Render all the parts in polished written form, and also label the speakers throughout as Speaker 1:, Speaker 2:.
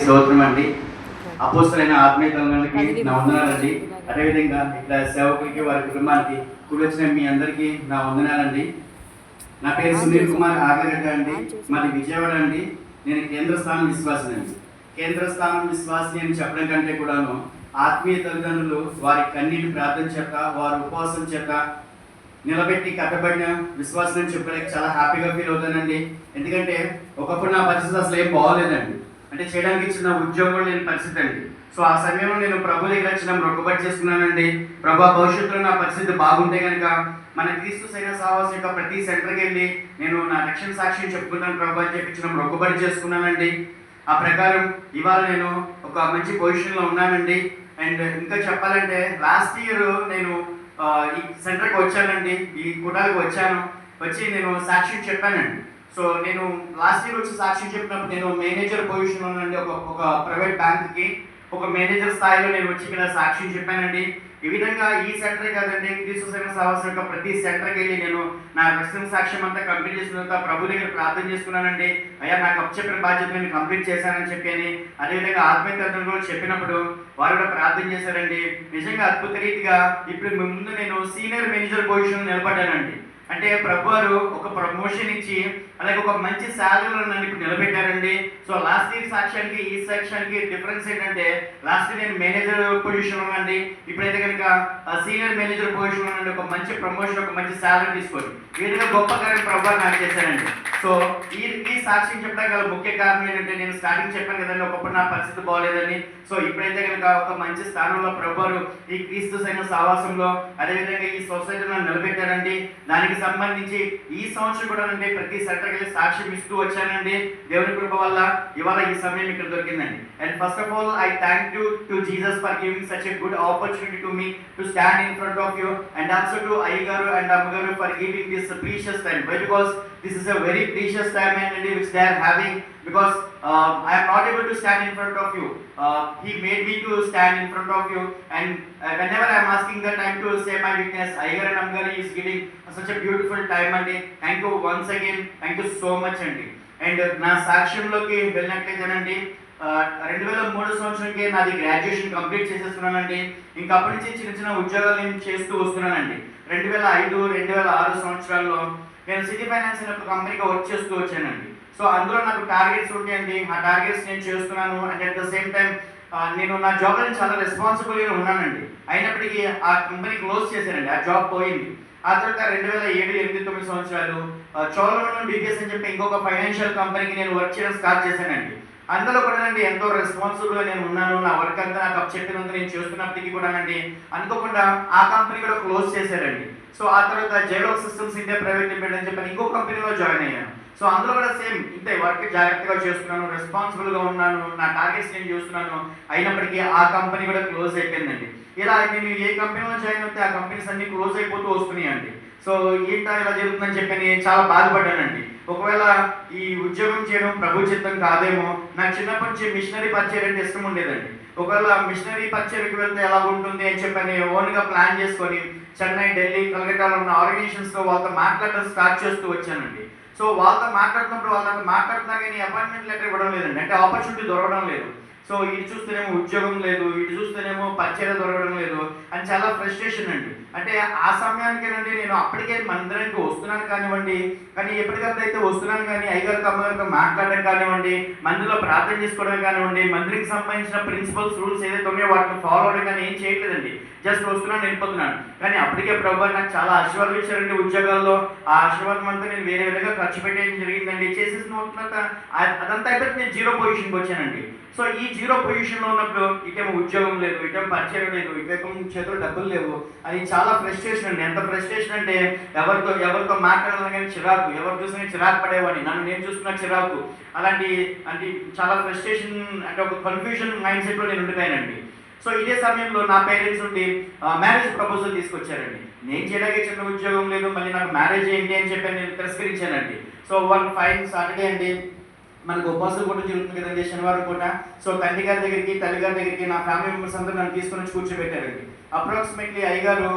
Speaker 1: స్తోత్రం అండి. అపోస్తలైన ఆత్మీయ తల్లులకి నా వందనాలండి. అదేవిధంగా ఇక్కడ సేవకులకి వారి కుటుంబానికి కూడి వచ్చిన మీ అందరికీ నా వందనాలండి. నా పేరు సునీల్ కుమార్ ఆర్లగడ్డ అండి. మాది విజయవాడ అండి. నేను కేంద్ర స్థానం విశ్వాసం అండి. కేంద్ర స్థానం విశ్వాసం అని చెప్పడం కంటే కూడాను ఆత్మీయ తల్లిదండ్రులు వారి కన్నీటి ప్రార్థన చేత, వారి ఉపవాసం చేత నిలబెట్టి కట్టబడిన విశ్వాసం చెప్పడానికి చాలా హ్యాపీగా ఫీల్ అవుతానండి. ఎందుకంటే ఒకప్పుడు నా పరిస్థితి అసలు ఏం బాగోలేదండి. అంటే చేయడానికి ఇచ్చిన ఉద్యోగం లేని పరిస్థితి అండి. సో ఆ సమయంలో నేను ప్రభు దగ్గర వచ్చిన మొక్కుబడి చేసుకున్నానండి. ప్రభా, భవిష్యత్తులో నా పరిస్థితి బాగుంటే కనుక మన క్రీస్తు సైన్య సహవాసం యొక్క ప్రతి సెంటర్కి వెళ్ళి నేను నా రక్షణ సాక్షిని చెప్పుకుంటాను ప్రభు అని చెప్పి చిన్న మొక్కుబడి చేసుకున్నానండి. ఆ ప్రకారం ఇవాళ నేను ఒక మంచి పొజిషన్లో ఉన్నానండి. అండ్ ఇంకా చెప్పాలంటే లాస్ట్ ఇయర్ నేను ఈ సెంటర్కి వచ్చానండి, ఈ కూటాలకు వచ్చి నేను సాక్ష్యం చెప్పానండి. సో నేను లాస్ట్ ఇయర్ వచ్చి సాక్ష్యం చెప్పినప్పుడు నేను మేనేజర్ పొజిషన్ ఉన్నానండి. ఒక ప్రైవేట్ బ్యాంక్కి ఒక మేనేజర్ స్థాయిలో నేను వచ్చి ఇక్కడ సాక్ష్యం చెప్పానండి. ఈ విధంగా ఈ సెంటరే కాదండి, క్రీస్తు సైన్య సహవాసం యొక్క ప్రతి సెంటర్కి వెళ్ళి నేను నా రక్షణ సాక్ష్యం అంతా కంప్లీట్ చేసిన తర్వాత ప్రభు దగ్గర ప్రార్థన చేసుకున్నానండి. అయ్యా, నాకు అప్పచెప్పిన బాధ్యత నేను కంప్లీట్ చేశానని చెప్పి అని అదేవిధంగా ఆత్మీయ తల్లిదండ్రులు చెప్పినప్పుడు వారు కూడా ప్రార్థన చేశారండి. నిజంగా అద్భుత రీతిగా ఇప్పుడు ముందు నేను సీనియర్ మేనేజర్ పొజిషన్ నిలబడ్డానండి. అంటే ప్రభు వారు ఒక ప్రమోషన్ ఇచ్చి అలాగే ఒక మంచి శాలరీలో నన్ను ఇప్పుడు నిలబెట్టారండి. సో లాస్ట్ ఇయర్ సాక్ష్యానికి ఈ సాక్ష్యానికి డిఫరెన్స్ ఏంటంటే లాస్ట్ ఇయర్ నేను మేనేజర్ పొజిషన్ ఉన్నానండి, ఇప్పుడైతే కనుక సీనియర్ మేనేజర్ పొజిషన్ ఉన్నానండి. ఒక మంచి ప్రమోషన్, ఒక మంచి శాలరీ తీసుకొని ఈ విధంగా గొప్ప కార్యం ప్రభు నాకు చేశానండి. సో ఈ సాక్ష్యం చెప్పడానికి గల ముఖ్య కారణం ఏంటంటే నేను స్టార్టింగ్ చెప్పాను కదండి, ఒకప్పుడు నా పరిస్థితి బాగోలేదని. సో ఇప్పుడైతే కనుక ఒక మంచి స్థానంలో ప్రభు ఈ క్రీస్తు సైన్య సహవాసంలో అదేవిధంగా ఈ సొసైటీలో నిలబెట్టారండి. దానికి సంబంధించి ఈ సంవత్సరం కూడా అంటే ప్రతి సెంటర్కి వెళ్ళి సాక్ష్యం ఇస్తూ వచ్చానండి. దేవుని కృప వల్ల ఇవాళ ఈ సమయం ఇక్కడ దొరికిందండి. And first of all I thank you to Jesus for giving such a good opportunity to me to stand in front of you and also to అయ్య గారు అండ్ అమ్మగారు for giving this precious time. Why? Because this is a very precious time and which they are having, because I am not able to stand in front of you. He made me to stand in front of you, and whenever I am asking the time to say my witness, Ayyar and Amgar is giving such a beautiful time and thank you once again, thank you so much అండి. And నా సాక్ష్యంలోకి వెళ్ళినట్లయితేనండి 2003 సంవత్సరానికి నాది graduation complete చేసేస్తున్నానండి. ఇంకా అప్పటి నుంచి చిన్న చిన్న ఉద్యోగాలు నేను చేస్తూ వస్తున్నానండి. 2005, 2006 సంవత్సరాల్లో నేను సిటీ ఫైనాన్స్ అనే ఒక కంపెనీకి వర్క్ చేస్తూ వచ్చానండి. సో అందులో నాకు టార్గెట్స్ ఉంటాయండి. ఆ టార్గెట్స్ నేను చేస్తున్నాను. And at the same time నేను నా జాబ్లో చాలా రెస్పాన్సిబుల్గా ఉన్నానండి. అయినప్పటికీ ఆ కంపెనీ క్లోజ్ చేశానండి, ఆ జాబ్ పోయింది. ఆ తర్వాత 2007, 8, 9 సంవత్సరాలు చోళమండలం డిపిఎస్ అని చెప్పి ఇంకొక ఫైనాన్షియల్ కంపెనీకి నేను వర్క్ చేయడం స్టార్ట్ చేశానండి. అందులో కూడా అండి ఎంతో రెస్పాన్సిబుల్గా నేను ఉన్నాను. నా వర్క్ అంతా నాకు చెప్పినంత నేను చేస్తున్నప్పటికీ కూడా అండి అనుకోకుండా ఆ కంపెనీ కూడా క్లోజ్ చేశారండి. సో ఆ తర్వాత జైలాగ్ సిస్టమ్స్ ఇండియా ప్రైవేట్ లిమిటెడ్ అని చెప్పి ఇంకో కంపెనీలో జాయిన్ అయ్యాను. సో అందులో కూడా సేమ్ ఇంతే వర్క్ జాగ్రత్తగా చేస్తున్నాను, రెస్పాన్సిబుల్గా ఉన్నాను, నా టార్గెట్స్ నేను చూస్తున్నాను. అయినప్పటికీ ఆ కంపెనీ కూడా క్లోజ్ అయిపోయిందండి. ఇలా నేను ఏ కంపెనీలో జాయిన్ అయితే ఆ కంపెనీస్ అన్ని క్లోజ్ అయిపోతూ వస్తున్నాయండి. సో ఏంటో ఇలా జరుగుతుందని చెప్పి చాలా బాధపడ్డానండి. ఒకవేళ ఈ ఉద్యోగం చేయడం ప్రభు చిత్తం కాదేమో. నాకు చిన్నప్పటి నుంచి మిషనరీ పరిచయం అంటే ఇష్టం ఉండేదండి. ఒకవేళ మిషనరీ పరిచయకి వెళ్తే ఎలా ఉంటుంది అని చెప్పని ఓన్గా ప్లాన్ చేసుకొని చెన్నై, ఢిల్లీ, కలకత్తాలో ఉన్న ఆర్గనైజేషన్స్తో వాళ్ళతో మాట్లాడడం స్టార్ట్ చేస్తూ వచ్చానండి. సో వాళ్ళతో మాట్లాడుతున్నప్పుడు వాళ్ళతో మాట్లాడుతున్నా కానీ అపాయింట్మెంట్ లెటర్ ఇవ్వడం లేదండి, అంటే ఆపర్చునిటీ దొరకడం లేదు. సో ఇటు చూస్తేనేమో ఉద్యోగం లేదు, ఇటు చూస్తేనేమో పరిచయం దొరకడం లేదు అని చాలా ఫ్రస్ట్రేషన్ అండి. అంటే ఆ సమయానికేనండి నేను అప్పటికే మందిరానికి వస్తున్నాను కానివ్వండి, కానీ ఎప్పటికప్పుడు అయితే వస్తున్నాను కానీ అయ్యగారితో అమ్మగారితో మాట్లాడడం కానివ్వండి, మందిలో ప్రార్థన చేసుకోవడం కానివ్వండి, మందిరికి సంబంధించిన ప్రిన్సిపల్స్ రూల్స్ ఏదైతే ఉన్నాయో వాటిని ఫాలో అవడం కానీ ఏం చేయట్లేదండి. జస్ట్ వస్తున్నాను, వెళ్ళిపోతున్నాను. కానీ అప్పటికే ప్రభు నాకు చాలా ఆశీర్వాదం ఇచ్చారండి ఉద్యోగాల్లో. ఆ ఆశీర్వాదం అంతా నేను వేరే విధంగా ఖర్చు పెట్టేయడం జరిగిందండి. చేసేసిన తర్వాత అదంతా అయిపోతే నేను 0 పొజిషన్కి వచ్చానండి. సో ఈ 0 పొజిషన్లో ఉన్నప్పుడు ఇటేమో ఉద్యోగం లేదు, ఇటేమో పరిచయం లేదు, ఇటేమో చేతులు డబ్బులు లేవు. అది చాలా ఫ్రస్ట్రేషన్ అండి. ఎంత ఫ్రస్ట్రేషన్ అంటే ఎవరితో మాట్లాడాలని కానీ చిరాకు, ఎవరు చూసినా చిరాకు పడేవాడిని, నన్ను నేను చూస్తున్నా చిరాకు. అంటే చాలా ఫ్రస్ట్రేషన్, అంటే ఒక కన్ఫ్యూజన్ మైండ్ సెట్లో నేను ఉండిపోయానండి. సో ఇదే సమయంలో నా పేరెంట్స్ నుండి మ్యారేజ్ ప్రపోజల్ తీసుకొచ్చారండి. నేను చేయడానికి చిన్న ఉద్యోగం లేదు, మళ్ళీ నాకు మ్యారేజ్ ఏంటి అని చెప్పి నేను తిరస్కరించానండి. సో 1 ఫైన్ సాటర్డే అండి మనకు ఉపవాసం కూడా జరుగుతుంది కదండి శనివారం పూట. సో తండ్రి గారి దగ్గరికి, తల్లి గారి దగ్గరికి నా ఫ్యామిలీ మెంబర్స్ అందరూ నన్ను తీసుకొని వచ్చి కూర్చోబెట్టారండి. అప్రాక్సిమేట్లీ అయ్యగారు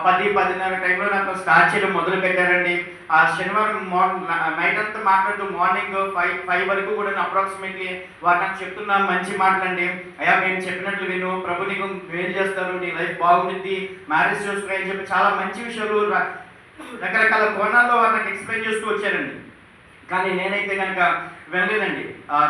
Speaker 1: 10-10:30 టైంలో నాకు స్టార్ట్ చేయడం మొదలు పెట్టారండి. ఆ శనివారం నైట్ అంతా మాట్లాడుతూ మార్నింగ్ 5 వరకు కూడా అప్రాక్సిమేట్లీ వారు నాకు చెప్తున్న మంచి మాటలండి. అయ్యా మేము చెప్పినట్లు విను, ప్రభు నీకు మేలు చేస్తారు, నీ లైఫ్ బాగుంటుంది, మ్యారేజ్ చేసుకుని అని చెప్పి చాలా మంచి విషయాలు రకరకాల కోణాల్లో వారు నాకు ఎక్స్ప్లెయిన్ చేస్తూ వచ్చారండి. కానీ నేనైతే కనుక వెళ్ళలేదండి.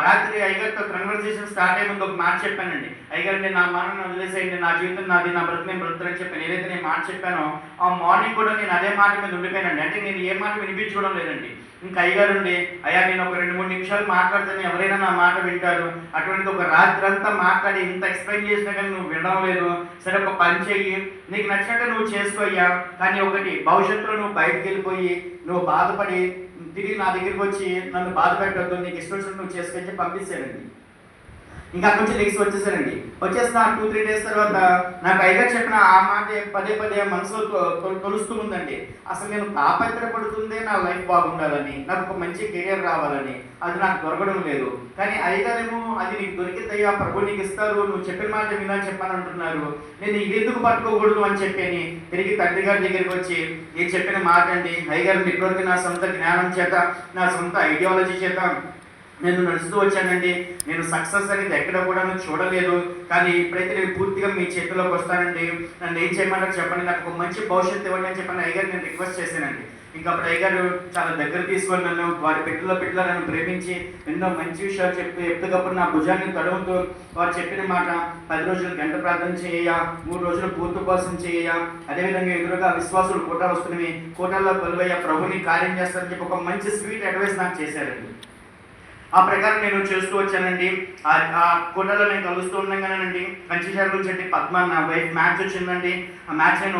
Speaker 1: రాత్రి అయ్యగారితో కన్వర్సేషన్ స్టార్ట్ అయ్యే ముందు ఒక మాట చెప్పానండి. అయ్యగారండి నా మనని వదిలేసేయండి, నా జీవితం నాది, నా బ్రతుకు నేను బ్రతుకుని చెప్పాను. ఏదైతే నేను మాట చెప్పానో ఆ మార్నింగ్ కూడా నేను అదే మాట మీద ఉండిపోయానండి. అంటే నేను ఏ మాట వినిపించుకోవడం లేదండి. ఇంకా అయ్యగారుండి అయ్యా నేను ఒక 2-3 నిమిషాలు మాట్లాడితేనే ఎవరైనా నా మాట వింటారు, అటువంటిది ఒక రాత్రి అంతా మాట్లాడి ఇంత ఎక్స్ప్లెయిన్ చేసినా కానీ నువ్వు వినడం లేదు, సరే ఒక పని చెయ్యి, నీకు నచ్చినట్టు నువ్వు చేసుకోయ్యా, కానీ ఒకటి భవిష్యత్తులో నువ్వు బయటకు వెళ్ళిపోయి నువ్వు బాధపడి తిరిగి నా దగ్గరికి వచ్చి నన్ను బాధ పెట్టద్దు, నీకు ఇష్టం వచ్చినట్టు నువ్వు చేసుకొని చెప్పి పంపించానండి. ఇంకా అక్కడి నుంచి నెక్స్ట్ వచ్చేసానండి. వచ్చేసిన 2-3 డేస్ తర్వాత నాకు అయ్యగారు చెప్పిన ఆ మాట పదే మనసులో తొలుస్తూ ఉందండి. అసలు నేను తాపత్రపడుతుందే నా లైఫ్ బాగుండాలని, నాకు ఒక మంచి కెరియర్ రావాలని, అది నాకు దొరకడం లేదు. కానీ అయ్యగారేమో అది నీకు దొరికిద్దయ్యా, ప్రభు నీకు ఇస్తారు, నువ్వు చెప్పిన మాట వినా చెప్పని అంటున్నారు, నేను ఇది ఎందుకు పట్టుకోకూడదు అని చెప్పని తిరిగి తండ్రి గారి దగ్గరికి వచ్చి నేను చెప్పిన మాట అండి. అయ్యగారు ఇప్పటివరకు నా సొంత జ్ఞానం చేత, నా సొంత ఐడియాలజీ చేత నేను నడుస్తూ వచ్చానండి. నేను సక్సెస్ అనేది ఎక్కడ కూడా చూడలేదు, కానీ ఇప్పుడైతే నేను పూర్తిగా మీ చేతిలోకి వస్తానండి, నన్ను ఏం చేయమంటారు చెప్పండి, నాకు ఒక మంచి భవిష్యత్తు ఇవ్వండి అని చెప్పని అయ్యగారు నేను రిక్వెస్ట్ చేశానండి. ఇంకా అప్పుడు అయ్యగారు చాలా దగ్గర తీసుకొని నన్ను వారి పెట్టిలో నన్ను ప్రేమించి ఎన్నో మంచి విషయాలు చెప్తూ ఎప్పటికప్పుడు నా భుజాన్ని తడుముతూ వారు చెప్పిన మాట 10 రోజులు గంట ప్రార్థన చేయ, 3 రోజులు పూర్తి ఉపవాసం చేయ, అదేవిధంగా ఎదురుగా విశ్వాసులు కోటాలు వస్తున్నవి, కోటాల్లో కొలువయ్య, ప్రభుని కార్యం చేస్తారని చెప్పి ఒక మంచి స్వీట్ అడ్వైస్ నాకు చేశారండి. ఆ ప్రకారం నేను చేస్తూ వచ్చానండి. ఆ కోటలో నేను కలుస్తూ ఉండగానండి కంచిశాల నుంచి పద్మ నా వైఫ్ మ్యాచ్ వచ్చిందండి. ఆ మ్యాచ్ నేను